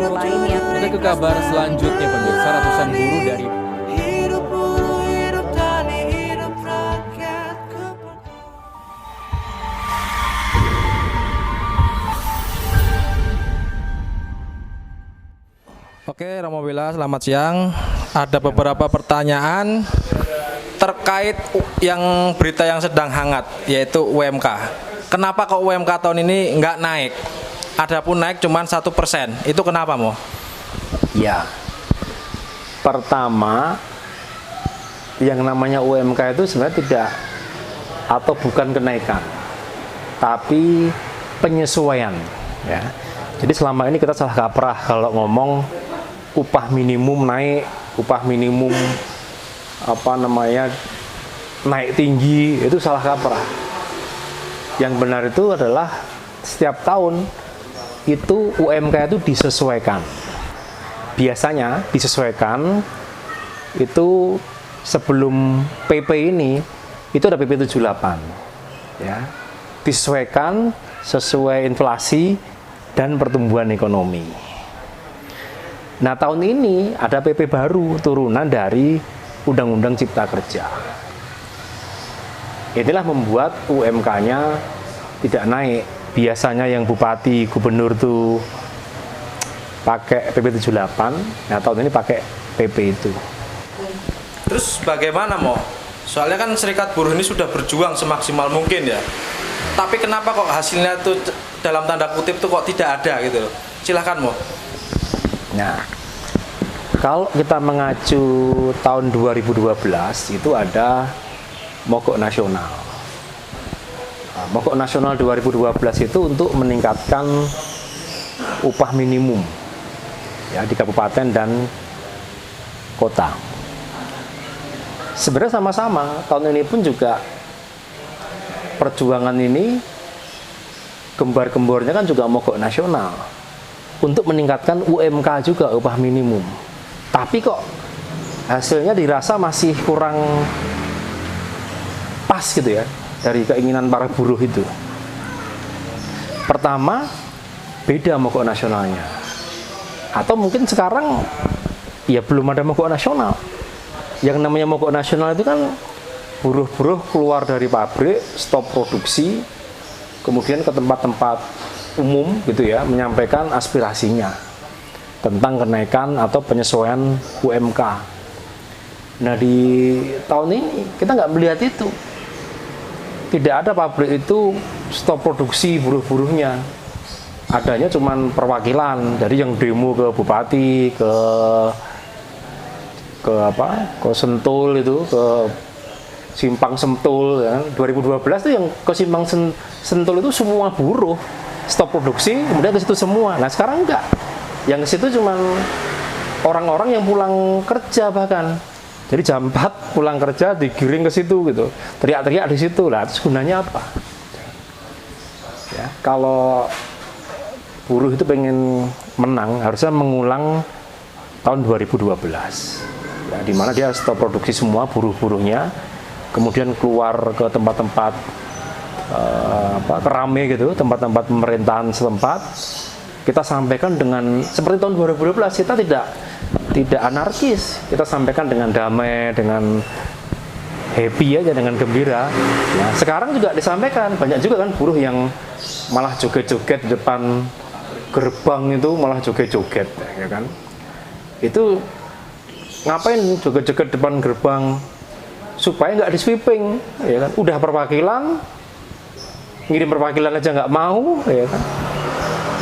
guru lainnya. Kita ke kabar selanjutnya, pemirsa. Ratusan guru dari Oke, Romo Bella, selamat siang. Ada beberapa pertanyaan terkait yang berita yang sedang hangat, yaitu UMK. Kenapa kok UMK tahun ini nggak naik? Adapun naik cuma 1%. Itu kenapa, Mo? Ya, pertama yang namanya UMK itu sebenarnya tidak atau bukan kenaikan, tapi penyesuaian. Ya, jadi selama ini kita salah kaprah kalau ngomong upah minimum naik, upah minimum naik tinggi, itu salah kaprah. Yang benar itu adalah setiap tahun itu UMK itu disesuaikan. Biasanya disesuaikan itu sebelum PP ini itu ada PP 78 ya. Disesuaikan sesuai inflasi dan pertumbuhan ekonomi. Nah, tahun ini ada PP baru turunan dari Undang-Undang Cipta Kerja. Inilah membuat UMK-nya tidak naik. Biasanya yang bupati, gubernur tuh pakai PP 78, nah tahun ini pakai PP itu. Terus bagaimana, Mo? Soalnya kan Serikat Buruh ini sudah berjuang semaksimal mungkin ya. Tapi kenapa kok hasilnya tuh dalam tanda kutip tuh kok tidak ada gitu loh. Silahkan, Mo. Nah, kalau kita mengacu tahun 2012 itu ada Mogok Nasional. Nah, Mogok Nasional 2012 itu untuk meningkatkan upah minimum ya di kabupaten dan kota. Sebenarnya sama-sama, tahun ini pun juga perjuangan ini gembar-gembornya kan juga Mogok Nasional untuk meningkatkan UMK juga, upah minimum. Tapi kok hasilnya dirasa masih kurang pas gitu ya dari keinginan para buruh itu. Pertama, beda Mogok Nasionalnya. Atau mungkin sekarang ya belum ada Mogok Nasional. Yang namanya Mogok Nasional itu kan buruh-buruh keluar dari pabrik, stop produksi, kemudian ke tempat-tempat umum gitu ya, menyampaikan aspirasinya tentang kenaikan atau penyesuaian UMK. Nah, di tahun ini kita nggak melihat itu. Tidak ada pabrik itu stop produksi buruh-buruhnya. Adanya cuman perwakilan dari yang demo ke bupati, ke Sentul itu, ke Simpang Sentul ya. 2012 itu yang ke Simpang Sentul itu semua buruh stop produksi, kemudian ke situ semua. Nah, sekarang enggak. Yang ke situ cuman orang-orang yang pulang kerja bahkan. Jadi jam 4 pulang kerja digiring ke situ gitu. Teriak-teriak di situ. Lah, terus gunanya apa? Ya, kalau buruh itu pengen menang, harusnya mengulang tahun 2012. Ya, di mana dia stop produksi semua buruh-buruhnya, kemudian keluar ke tempat-tempat kerame gitu, tempat-tempat pemerintahan setempat. Kita sampaikan dengan seperti tahun 2012, kita tidak anarkis, kita sampaikan dengan damai, dengan happy aja, dengan gembira. Nah, sekarang juga disampaikan, banyak juga kan buruh yang malah joget-joget di depan gerbang itu, malah joget-joget ya kan. Itu ngapain joget-joget depan gerbang? Supaya nggak di sweeping ya kan. Udah perwakilan, ngirim perwakilan aja nggak mau ya kan,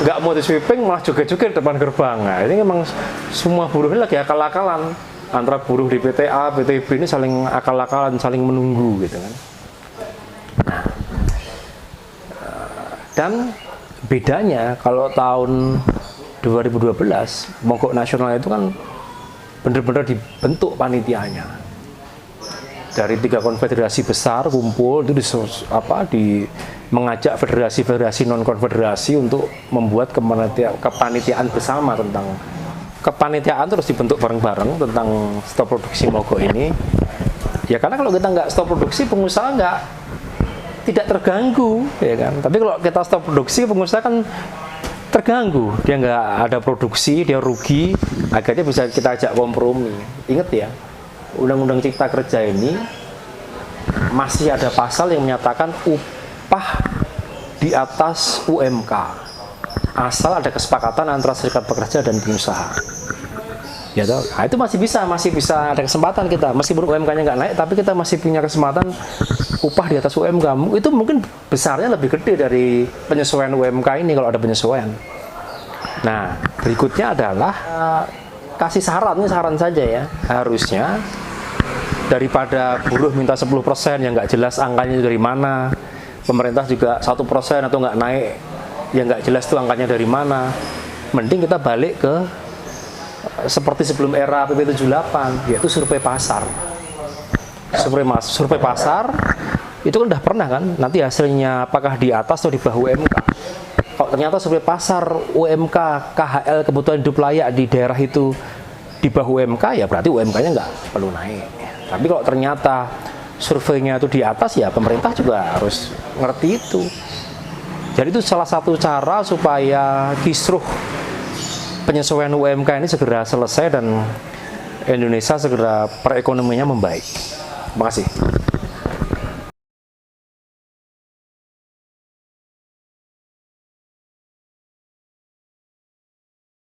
nggak mau di sweeping malah joget-joget depan gerbang. Nah, ini memang semua buruh ini lagi akal-akalan, antara buruh di PTA, PTB ini saling akal-akalan, saling menunggu gitu kan. Nah, dan bedanya kalau tahun 2012 Mogok Nasional itu kan benar-benar dibentuk panitianya dari 3 konfederasi besar kumpul itu mengajak federasi-federasi non-konfederasi untuk membuat kepanitiaan bersama tentang kepanitiaan, terus dibentuk bareng-bareng tentang stop produksi mogok ini. Ya karena kalau kita nggak stop produksi, pengusaha tidak terganggu, ya kan. Tapi kalau kita stop produksi, pengusaha kan terganggu, dia nggak ada produksi, dia rugi, akhirnya bisa kita ajak kompromi. Ingat ya, Undang-Undang Cipta Kerja ini masih ada pasal yang menyatakan upah di atas UMK, asal ada kesepakatan antara serikat pekerja dan pengusaha. Ya toh? Nah, itu masih bisa ada kesempatan kita, meskipun UMK-nya nggak naik, tapi kita masih punya kesempatan upah di atas UMK. Itu mungkin besarnya lebih gede dari penyesuaian UMK ini kalau ada penyesuaian. Nah, berikutnya adalah kasih saran saja ya. Harusnya daripada buruh minta 10% yang nggak jelas angkanya dari mana, pemerintah juga 1% atau nggak naik, yang nggak jelas itu angkanya dari mana. Mending kita balik ke seperti sebelum era PP 78, yaitu survei pasar. Survei pasar itu kan udah pernah kan, nanti hasilnya apakah di atas atau di bawah UMK. Kalau ternyata survei pasar UMK KHL kebutuhan hidup layak di daerah itu di bawah UMK, ya berarti UMK-nya nggak perlu naik. Tapi kalau ternyata surveinya itu di atas, ya pemerintah juga harus ngerti itu. Jadi itu salah satu cara supaya kisruh penyesuaian UMK ini segera selesai dan Indonesia segera perekonomiannya membaik. Terima kasih.